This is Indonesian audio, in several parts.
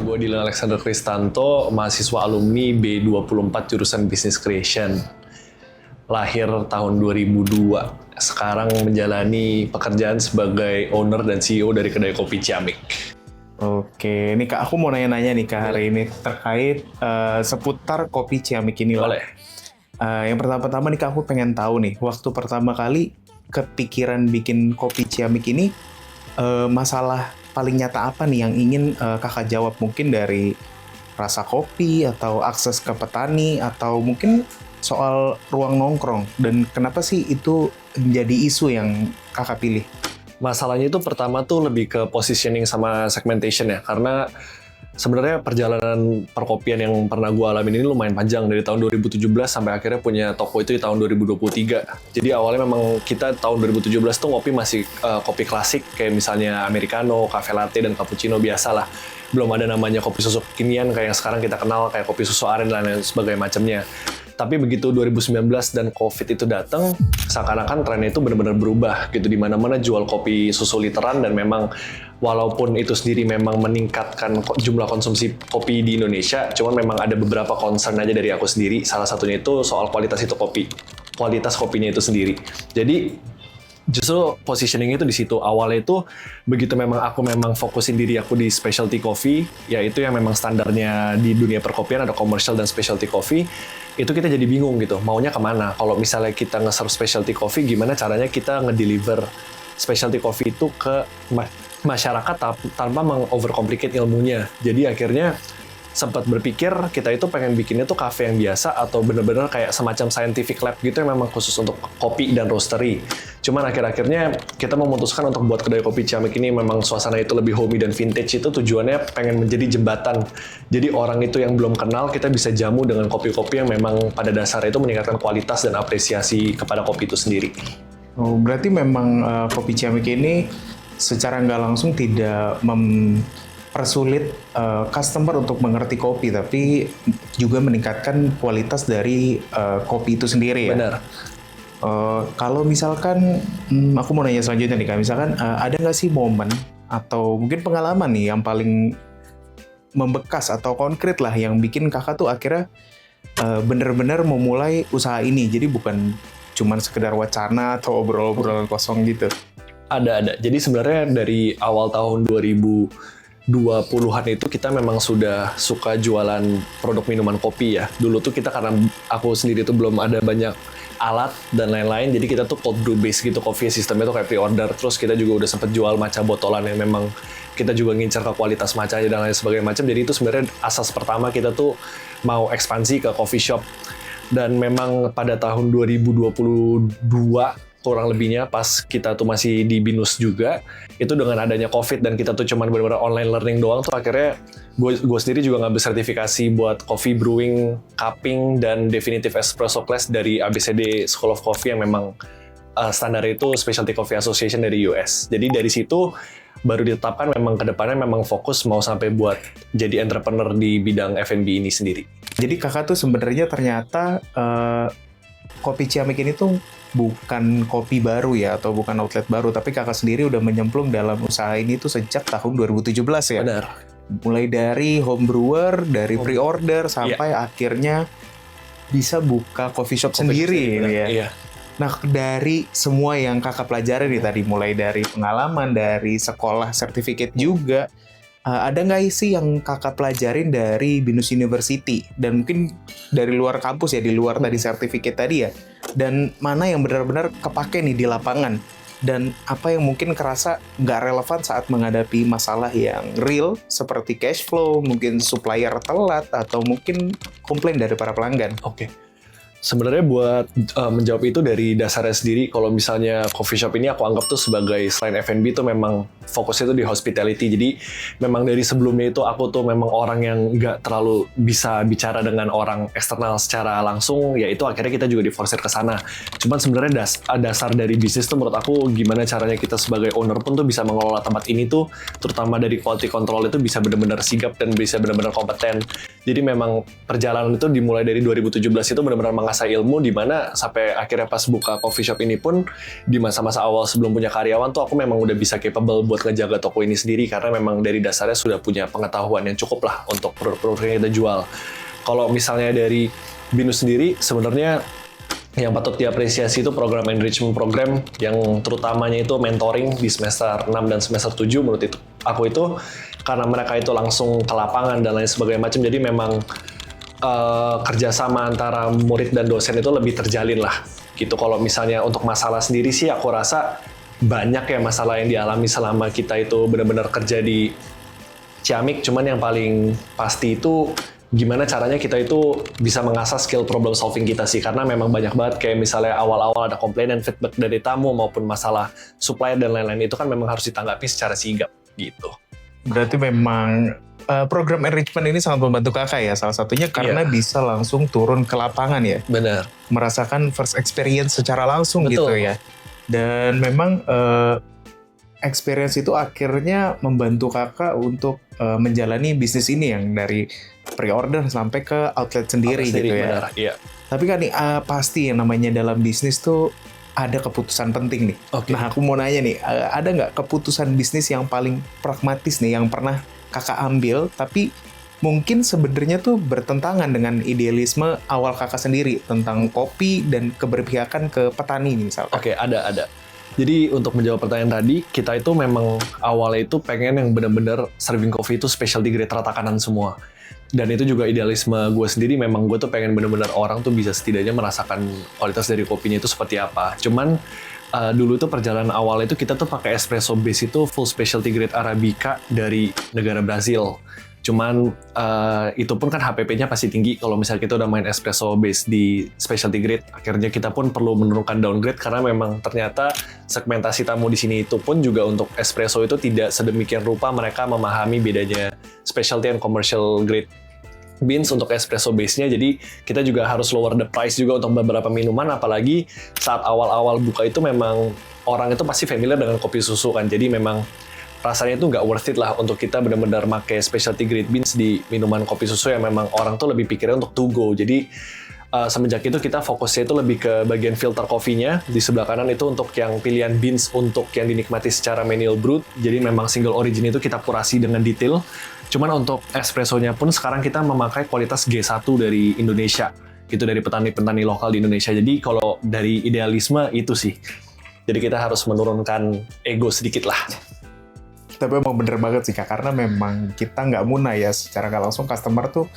Gue Dylan Alexander Kristanto, mahasiswa alumni B24 jurusan Business Creation. Lahir tahun 2002. Sekarang menjalani pekerjaan sebagai owner dan CEO dari kedai kopi Ciamik. Oke, nih Kak, aku mau nanya-nanya nih Kak hari ini terkait seputar kopi Ciamik ini lah. Boleh. Yang pertama-tama nih Kak, aku pengen tahu nih, waktu pertama kali kepikiran bikin kopi Ciamik ini, masalah paling nyata apa nih yang ingin Kakak jawab? Mungkin dari rasa kopi, atau akses ke petani, atau mungkin soal ruang nongkrong. Dan kenapa sih itu menjadi isu yang Kakak pilih? Masalahnya itu pertama tuh lebih ke positioning sama segmentation ya, karena sebenarnya perjalanan perkopian yang pernah gue alamin ini lumayan panjang dari tahun 2017 sampai akhirnya punya toko itu di tahun 2023. Jadi awalnya memang kita tahun 2017 tuh ngopi masih kopi klasik kayak misalnya americano, cafe latte dan cappuccino biasa lah. Belum ada namanya kopi susu kekinian kayak yang sekarang kita kenal kayak kopi susu aren dan lain sebagainya macamnya. Tapi begitu 2019 dan COVID itu datang, seakan-akan trennya itu benar-benar berubah gitu, di mana-mana jual kopi susu literan, dan memang walaupun itu sendiri memang meningkatkan jumlah konsumsi kopi di Indonesia, cuman memang ada beberapa concern aja dari aku sendiri. Salah satunya itu soal kualitas kualitas kopinya itu sendiri. Jadi justru positioning itu di situ. Awalnya itu begitu memang aku fokusin diri aku di specialty coffee, yaitu yang memang standarnya di dunia perkopian ada commercial dan specialty coffee. Itu kita jadi bingung gitu, maunya kemana. Kalau misalnya kita nge-serve specialty coffee, gimana caranya kita nge-deliver specialty coffee itu ke masyarakat tanpa meng-overcomplicate ilmunya. Jadi akhirnya sempat berpikir kita itu pengen bikinnya tuh cafe yang biasa atau bener-bener kayak semacam scientific lab gitu yang memang khusus untuk kopi dan roastery. Cuman akhir-akhirnya kita memutuskan untuk buat kedai kopi Ciamik ini memang suasana itu lebih homey dan vintage, itu tujuannya pengen menjadi jembatan. Jadi orang itu yang belum kenal kita bisa jamu dengan kopi-kopi yang memang pada dasarnya itu meningkatkan kualitas dan apresiasi kepada kopi itu sendiri. Oh, berarti memang kopi Ciamik ini secara nggak langsung tidak mempersulit customer untuk mengerti kopi, tapi juga meningkatkan kualitas dari kopi itu sendiri ya? Benar. Kalau misalkan, aku mau nanya selanjutnya nih Kak, misalkan ada nggak sih momen atau mungkin pengalaman nih yang paling membekas atau konkret lah yang bikin Kakak tuh akhirnya bener-bener memulai usaha ini, jadi bukan cuman sekedar wacana atau obrolan kosong gitu? Ada. Jadi sebenarnya dari awal tahun 2020-an itu kita memang sudah suka jualan produk minuman kopi ya. Dulu tuh kita karena aku sendiri tuh belum ada banyak alat dan lain-lain, jadi kita tuh cold brew base gitu, coffee sistemnya tuh kayak pre-order. Terus kita juga udah sempet jual matcha botolan yang memang kita juga ngincar ke kualitas matchanya dan lain sebagainya macam. Jadi itu sebenarnya asas pertama kita tuh mau ekspansi ke coffee shop. Dan memang pada tahun 2022 kurang lebihnya pas kita tuh masih di BINUS juga, itu dengan adanya COVID dan kita tuh cuman benar-benar online learning doang tuh akhirnya gue sendiri juga ngambil sertifikasi buat coffee brewing, cupping, dan definitive espresso class dari ABCD School of Coffee yang memang standar itu Specialty Coffee Association dari US. Jadi dari situ baru ditetapkan memang kedepannya memang fokus mau sampai buat jadi entrepreneur di bidang F&B ini sendiri. Jadi Kakak tuh sebenarnya ternyata kopi Ciamik ini tuh bukan kopi baru ya, atau bukan outlet baru, tapi Kakak sendiri udah menyemplung dalam usaha ini tuh sejak tahun 2017 ya? Benar. Mulai dari home brewer, dari pre-order, sampai akhirnya bisa buka coffee shop sendiri ya? Iya. Nah, dari semua yang Kakak pelajari nih tadi, mulai dari pengalaman, dari sekolah sertifikat juga, ada nggak sih yang Kakak pelajarin dari BINUS University? Dan mungkin dari luar kampus ya, di luar tadi sertifikat tadi ya? Dan mana yang benar-benar kepake nih di lapangan? Dan apa yang mungkin kerasa nggak relevan saat menghadapi masalah yang real, seperti cash flow, mungkin supplier telat, atau mungkin komplain dari para pelanggan? Oke. Sebenarnya buat menjawab itu dari dasarnya sendiri, kalau misalnya coffee shop ini aku anggap tuh sebagai selain F&B tuh memang fokusnya tuh di hospitality. Jadi memang dari sebelumnya itu aku tuh memang orang yang nggak terlalu bisa bicara dengan orang eksternal secara langsung, ya itu akhirnya kita juga diforsir ke sana. Cuman sebenarnya dasar dari bisnis tuh menurut aku gimana caranya kita sebagai owner pun tuh bisa mengelola tempat ini tuh, terutama dari quality control itu bisa benar-benar sigap dan bisa benar-benar kompeten. Jadi memang perjalanan itu dimulai dari 2017 itu benar-benar mengasah ilmu, di mana sampai akhirnya pas buka coffee shop ini pun di masa-masa awal sebelum punya karyawan tuh aku memang udah bisa capable buat ngejaga toko ini sendiri, karena memang dari dasarnya sudah punya pengetahuan yang cukup lah untuk produk-produk yang kita jual. Kalau misalnya dari Binus sendiri, sebenarnya yang patut diapresiasi itu program enrichment program yang terutamanya itu mentoring di semester 6 dan semester 7 menurut aku itu, karena mereka itu langsung ke lapangan dan lain sebagainya macam, jadi memang kerjasama antara murid dan dosen itu lebih terjalin lah gitu. Kalau misalnya untuk masalah sendiri sih aku rasa banyak ya masalah yang dialami selama kita itu benar-benar kerja di Ciamik, cuman yang paling pasti itu gimana caranya kita itu bisa mengasah skill problem solving kita sih, karena memang banyak banget kayak misalnya awal-awal ada komplain dan feedback dari tamu maupun masalah supplier dan lain-lain, itu kan memang harus ditanggapi secara sigap gitu. Berarti memang program enrichment ini sangat membantu kakak ya, salah satunya karena bisa langsung turun ke lapangan ya. Benar. Merasakan first experience secara langsung. Betul. Gitu ya. Dan memang experience itu akhirnya membantu kakak untuk menjalani bisnis ini yang dari pre-order sampai ke outlet sendiri gitu ya. Benar, iya. Tapi kan nih pasti yang namanya dalam bisnis tuh ada keputusan penting nih. Oke. Nah aku mau nanya nih, ada nggak keputusan bisnis yang paling pragmatis nih yang pernah kakak ambil, tapi mungkin sebenarnya tuh bertentangan dengan idealisme awal kakak sendiri tentang kopi dan keberpihakan ke petani nih misalkan? Oke, ada. Jadi untuk menjawab pertanyaan tadi, kita itu memang awalnya itu pengen yang benar-benar serving coffee itu specialty grade rata kanan semua. Dan itu juga idealisme gue sendiri, memang gue tuh pengen benar-benar orang tuh bisa setidaknya merasakan kualitas dari kopinya itu seperti apa. Cuman dulu tuh perjalanan awal itu kita tuh pakai espresso base itu full specialty grade Arabica dari negara Brazil. Cuman itu pun kan HPP-nya pasti tinggi kalau misalnya kita udah main espresso base di specialty grade. Akhirnya kita pun perlu menurunkan downgrade karena memang ternyata segmentasi tamu di sini itu pun juga untuk espresso itu tidak sedemikian rupa mereka memahami bedanya specialty and commercial grade beans untuk espresso base-nya. Jadi kita juga harus lower the price juga untuk beberapa minuman, apalagi saat awal-awal buka itu memang orang itu pasti familiar dengan kopi susu kan. Jadi memang rasanya itu nggak worth it lah untuk kita benar-benar pakai specialty grade beans di minuman kopi susu yang memang orang tuh lebih pikirnya untuk to go. Jadi semenjak itu kita fokusnya itu lebih ke bagian filter kopinya. Di sebelah kanan itu untuk yang pilihan beans untuk yang dinikmati secara manual brewed. Jadi memang single origin itu kita kurasi dengan detail. Cuman untuk espressonya pun sekarang kita memakai kualitas G1 dari Indonesia, gitu, dari petani-petani lokal di Indonesia. Jadi kalau dari idealisme itu sih. Jadi kita harus menurunkan ego sedikit lah. Tapi emang bener banget sih Kak, karena memang kita nggak munah ya, secara nggak langsung customer tuh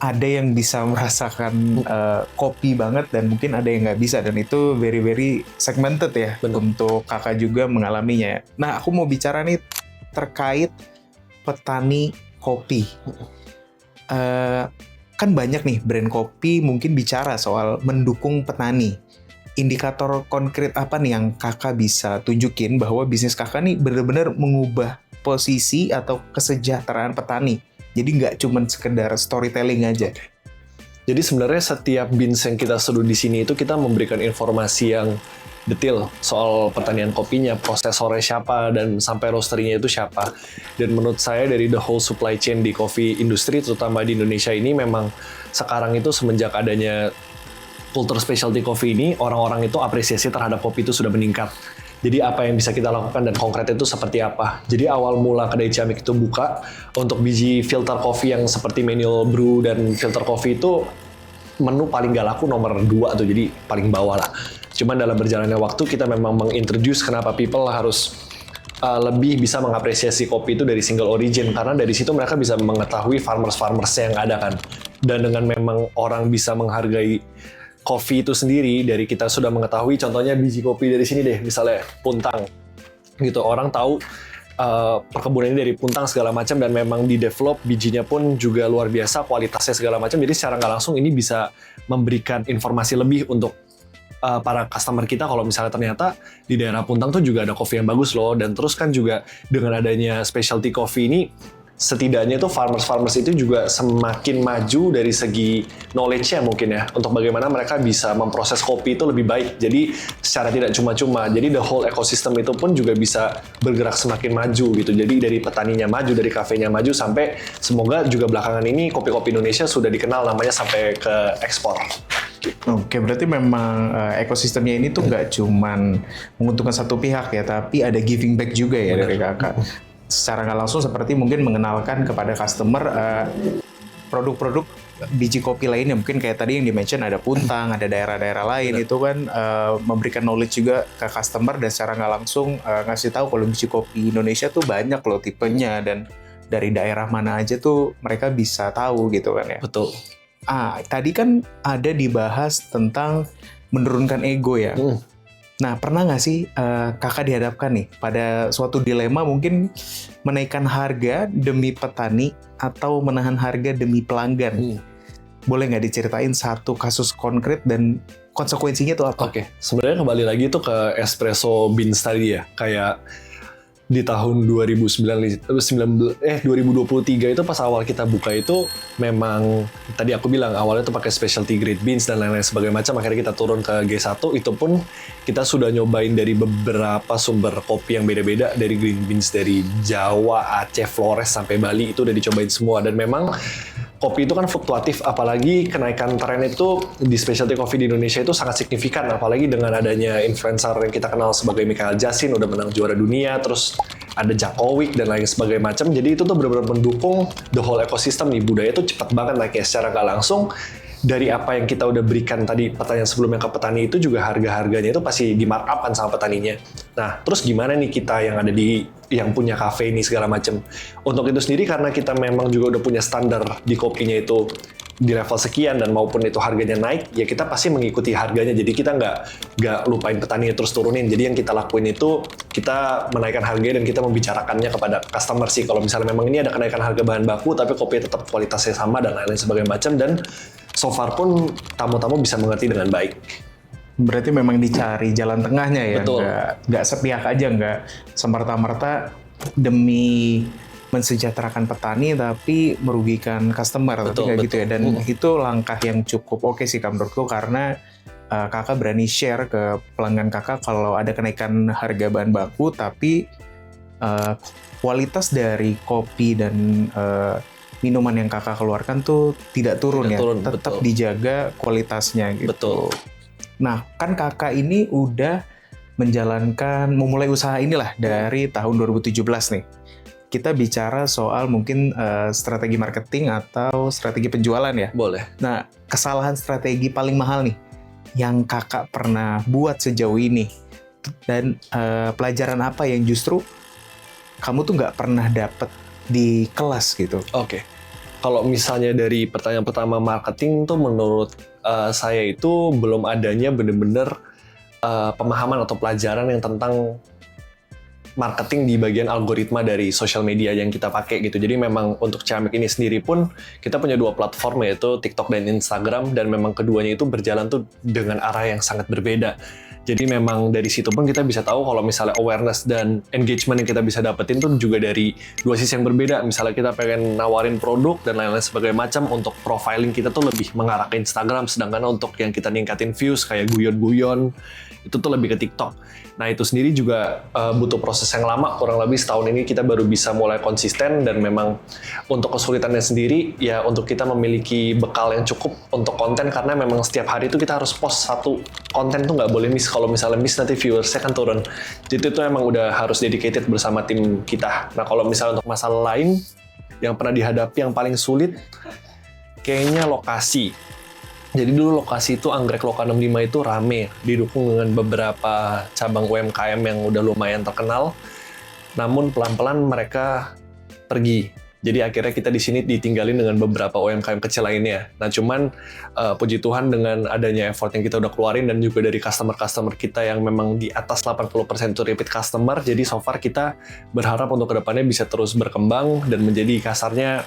ada yang bisa merasakan kopi banget dan mungkin ada yang nggak bisa, dan itu very very segmented ya. Bener. Untuk kakak juga mengalaminya. Nah aku mau bicara nih terkait petani kopi. Kan banyak nih brand kopi mungkin bicara soal mendukung petani. Indikator konkret apa nih yang kakak bisa tunjukin bahwa bisnis kakak nih benar-benar mengubah posisi atau kesejahteraan petani? Jadi nggak cuma sekedar storytelling aja. Jadi sebenarnya setiap beans yang kita seduh di sini itu kita memberikan informasi yang detail soal pertanian kopinya, prosesornya siapa, dan sampai roasterinya itu siapa. Dan menurut saya dari the whole supply chain di coffee industry, terutama di Indonesia ini, memang sekarang itu semenjak adanya culture specialty coffee ini, orang-orang itu apresiasi terhadap kopi itu sudah meningkat. Jadi apa yang bisa kita lakukan dan konkret itu seperti apa. Jadi awal mula kedai Ciamik itu buka, untuk biji filter coffee yang seperti manual brew dan filter coffee itu menu paling gak laku nomor 2 tuh, jadi paling bawah lah. Cuman dalam berjalannya waktu kita memang mengintroduce kenapa people harus lebih bisa mengapresiasi kopi itu dari single origin, karena dari situ mereka bisa mengetahui farmers yang ada kan. Dan dengan memang orang bisa menghargai kopi itu sendiri, dari kita sudah mengetahui contohnya biji kopi dari sini deh, misalnya Puntang gitu, orang tahu perkebunan ini dari Puntang segala macam, dan memang di develop bijinya pun juga luar biasa, kualitasnya segala macam. Jadi secara nggak langsung ini bisa memberikan informasi lebih untuk para customer kita kalau misalnya ternyata di daerah Puntang tuh juga ada kopi yang bagus loh. Dan terus kan juga dengan adanya specialty coffee ini, setidaknya itu farmers itu juga semakin maju dari segi knowledge-nya mungkin ya, untuk bagaimana mereka bisa memproses kopi itu lebih baik. Jadi secara tidak cuma-cuma, jadi the whole ecosystem itu pun juga bisa bergerak semakin maju gitu. Jadi dari petaninya maju, dari kafenya maju, sampai semoga juga belakangan ini kopi-kopi Indonesia sudah dikenal namanya sampai ke ekspor. Oke, berarti memang ekosistemnya ini tuh nggak cuman menguntungkan satu pihak ya, tapi ada giving back juga ya dari kakak. Secara nggak langsung seperti mungkin mengenalkan kepada customer produk-produk biji kopi lainnya, mungkin kayak tadi yang di-mention ada Puntang, ada daerah-daerah lain, itu kan memberikan knowledge juga ke customer dan secara nggak langsung ngasih tahu kalau biji kopi Indonesia tuh banyak loh tipenya dan dari daerah mana aja tuh mereka bisa tahu gitu kan ya. Betul. Tadi kan ada dibahas tentang menurunkan ego ya. Nah, pernah nggak sih kakak dihadapkan nih pada suatu dilema mungkin menaikkan harga demi petani atau menahan harga demi pelanggan? Boleh nggak diceritain satu kasus konkret dan konsekuensinya tuh apa? Oke, sebenarnya kembali lagi tuh ke espresso beans tadi ya. Kayak di tahun 2023 itu pas awal kita buka itu memang tadi aku bilang awalnya tuh pakai specialty grade beans dan lain-lain sebagainya macam, akhirnya kita turun ke G1. Itu pun kita sudah nyobain dari beberapa sumber kopi yang beda-beda, dari green beans dari Jawa, Aceh, Flores sampai Bali, itu udah dicobain semua. Dan memang kopi itu kan fluktuatif, apalagi kenaikan tren itu di specialty coffee di Indonesia itu sangat signifikan, apalagi dengan adanya influencer yang kita kenal sebagai Michael Jasin, udah menang juara dunia, terus ada Jakowic dan lain sebagainya macam. Jadi itu tuh benar-benar mendukung the whole ecosystem nih. Budaya itu cepat banget naiknya secara nggak langsung. Dari apa yang kita udah berikan tadi pertanyaan sebelumnya ke petani, itu juga harga-harganya itu pasti di markup kan sama petaninya. Nah, terus gimana nih kita yang ada yang punya kafe ini segala macam. Untuk itu sendiri, karena kita memang juga udah punya standar di kopinya itu di level sekian dan maupun itu harganya naik, ya kita pasti mengikuti harganya. Jadi kita nggak lupain petani terus turunin. Jadi yang kita lakuin itu kita menaikkan harga dan kita membicarakannya kepada customer sih. Kalau misalnya memang ini ada kenaikan harga bahan baku, tapi kopi tetap kualitasnya sama dan lain-lain sebagainya macam, dan so far pun tamu-tamu bisa mengerti dengan baik. Berarti memang dicari jalan tengahnya ya, Betul. nggak sepihak aja, nggak semerta-merta demi mensejahterakan petani tapi merugikan customer, tapi nggak gitu ya. Dan itu langkah yang cukup oke sih menurutku, karena kakak berani share ke pelanggan kakak kalau ada kenaikan harga bahan baku, tapi kualitas dari kopi dan minuman yang kakak keluarkan tuh tidak turun ya, tetap dijaga kualitasnya gitu. Betul. Nah, kan kakak ini udah memulai usaha inilah dari tahun 2017 nih. Kita bicara soal mungkin strategi marketing atau strategi penjualan ya. Boleh. Nah, kesalahan strategi paling mahal nih yang kakak pernah buat sejauh ini, dan pelajaran apa yang justru kamu tuh nggak pernah dapet di kelas gitu? Oke. Kalau misalnya dari pertanyaan pertama marketing tuh menurut saya itu belum adanya bener-bener pemahaman atau pelajaran yang tentang marketing di bagian algoritma dari social media yang kita pakai gitu. Jadi memang untuk Ciamik ini sendiri pun kita punya dua platform, yaitu TikTok dan Instagram, dan memang keduanya itu berjalan tuh dengan arah yang sangat berbeda. Jadi memang dari situ pun kita bisa tahu kalau misalnya awareness dan engagement yang kita bisa dapetin tuh juga dari dua sisi yang berbeda. Misalnya kita pengen nawarin produk dan lain-lain sebagainya macam, untuk profiling kita tuh lebih mengarah ke Instagram, sedangkan untuk yang kita ningkatin views kayak guyon-guyon itu tuh lebih ke TikTok. Nah itu sendiri juga butuh proses yang lama, kurang lebih setahun ini kita baru bisa mulai konsisten, dan memang untuk kesulitannya sendiri ya untuk kita memiliki bekal yang cukup untuk konten, karena memang setiap hari itu kita harus post satu konten tuh nggak boleh miss. Kalau misalnya miss nanti viewersnya kan turun. Jadi itu emang udah harus dedicated bersama tim kita. Nah kalau misalnya untuk masalah lain yang pernah dihadapi yang paling sulit, kayaknya lokasi. Jadi dulu lokasi itu Anggrek Loka 65 itu rame, didukung dengan beberapa cabang UMKM yang udah lumayan terkenal. Namun pelan-pelan mereka pergi. Jadi akhirnya kita di sini ditinggalin dengan beberapa UMKM kecil lainnya. Nah cuman puji Tuhan dengan adanya effort yang kita udah keluarin dan juga dari customer-customer kita yang memang di atas 80% itu repeat customer, jadi so far kita berharap untuk kedepannya bisa terus berkembang dan menjadi kasarnya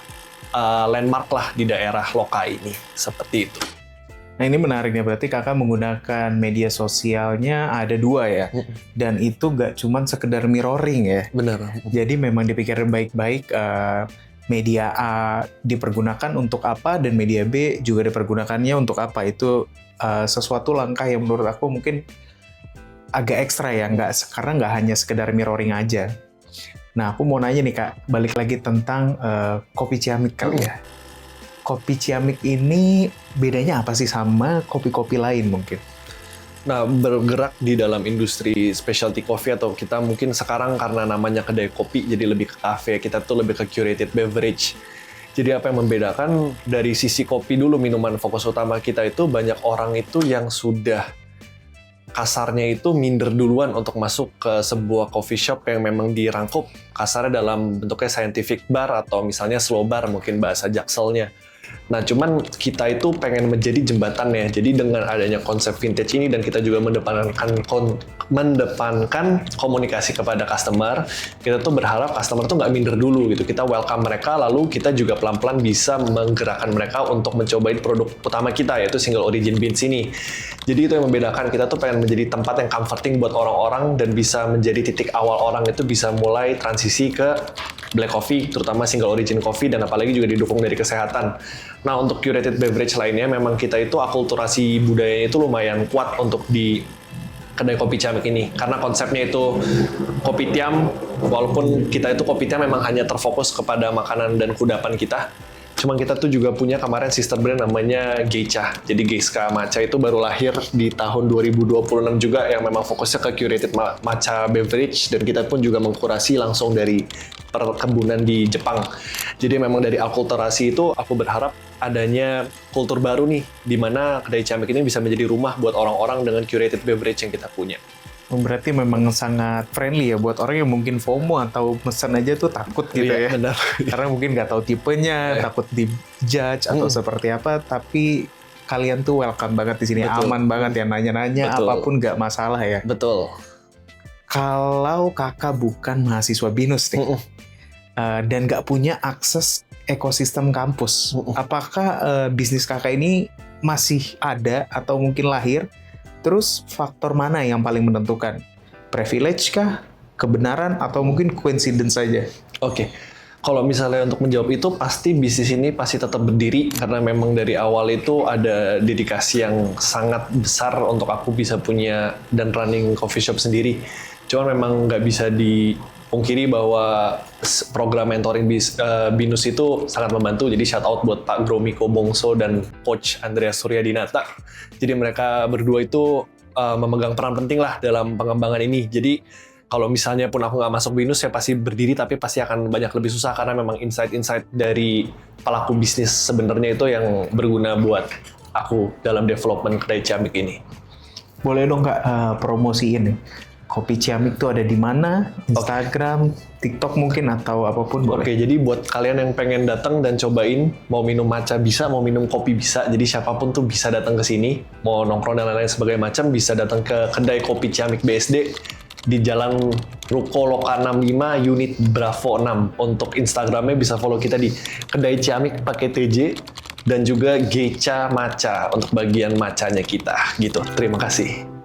landmark lah di daerah Loka ini. Seperti itu. Nah ini menariknya, berarti kakak menggunakan media sosialnya ada dua ya, dan itu nggak cuman sekedar mirroring ya. Benar. Jadi memang dipikirin baik-baik media A dipergunakan untuk apa dan media B juga dipergunakannya untuk apa. Itu sesuatu langkah yang menurut aku mungkin agak ekstra ya, karena nggak hanya sekedar mirroring aja. Nah, aku mau nanya nih Kak, balik lagi tentang kopi Ciamik kali ya. Kopi Ciamik ini bedanya apa sih sama kopi-kopi lain mungkin? Nah, bergerak di dalam industri specialty coffee, atau kita mungkin sekarang karena namanya kedai kopi jadi lebih ke cafe, kita tuh lebih ke curated beverage. Jadi apa yang membedakan dari sisi kopi dulu, minuman fokus utama kita itu banyak orang itu yang sudah kasarnya itu minder duluan untuk masuk ke sebuah coffee shop yang memang dirangkup kasarnya dalam bentuknya scientific bar atau misalnya slow bar mungkin bahasa jakselnya. Nah, cuman kita itu pengen menjadi jembatannya. Jadi dengan adanya konsep vintage ini dan kita juga mendepankan komunikasi kepada customer, kita tuh berharap customer tuh nggak minder dulu gitu. Kita welcome mereka, lalu kita juga pelan-pelan bisa menggerakkan mereka untuk mencobain produk utama kita, yaitu single origin beans ini. Jadi itu yang membedakan, kita tuh pengen menjadi tempat yang comforting buat orang-orang dan bisa menjadi titik awal orang itu bisa mulai transisi ke black coffee, terutama single origin coffee, dan apalagi juga didukung dari kesehatan. Nah, untuk curated beverage lainnya, memang kita itu akulturasi budayanya itu lumayan kuat untuk di kedai kopi Ciamik ini. Karena konsepnya itu kopi tiam, walaupun kita itu kopi tiam memang hanya terfokus kepada makanan dan kudapan kita, cuman kita tuh juga punya kemarin sister brand namanya Geisha. Jadi Geisha Matcha itu baru lahir di tahun 2026 juga, yang memang fokusnya ke curated matcha beverage, dan kita pun juga mengkurasi langsung dari perkebunan di Jepang. Jadi memang dari akulturasi itu aku berharap adanya kultur baru nih, di mana kedai Ciamik ini bisa menjadi rumah buat orang-orang dengan curated beverage yang kita punya. Berarti memang sangat friendly ya buat orang yang mungkin FOMO atau pesan aja tuh takut gitu ya. Benar. Karena mungkin nggak tahu tipenya, takut dijudge atau seperti apa, tapi kalian tuh welcome banget di sini, aman banget ya, nanya-nanya apapun nggak masalah ya. Betul. Kalau kakak bukan mahasiswa BINUS nih, dan nggak punya akses ekosistem kampus, apakah bisnis kakak ini masih ada atau mungkin lahir? Terus faktor mana yang paling menentukan? Privilege kah? Kebenaran? Atau mungkin coincidence saja? Oke. Kalau misalnya untuk menjawab itu, pasti bisnis ini pasti tetap berdiri, karena memang dari awal itu ada dedikasi yang sangat besar untuk aku bisa punya dan running coffee shop sendiri. Cuman memang nggak bisa dipungkiri bahwa program mentoring BINUS itu sangat membantu. Jadi shout out buat Pak Gromiko Bongso dan Coach Andreas Suryadinata. Jadi mereka berdua itu memegang peran penting lah dalam pengembangan ini. Jadi kalau misalnya pun aku nggak masuk BINUS, saya pasti berdiri, tapi pasti akan banyak lebih susah, karena memang insight-insight dari pelaku bisnis sebenarnya itu yang berguna buat aku dalam development kedai Ciamik ini. Boleh dong Kak promosiin Kopi Ciamik tuh ada di mana? Instagram, TikTok mungkin, atau apapun boleh. Oke, jadi buat kalian yang pengen datang dan cobain, mau minum matcha bisa, mau minum kopi bisa. Jadi siapapun tuh bisa datang ke sini, mau nongkrong dan lain-lain sebagainya macam, bisa datang ke kedai Kopi Ciamik BSD di Jalan Ruko Loka 65, unit Bravo 6. Untuk Instagramnya bisa follow kita di kedai Ciamik pakai TJ, dan juga Geisha Matcha untuk bagian matchanya kita. Gitu. Terima kasih.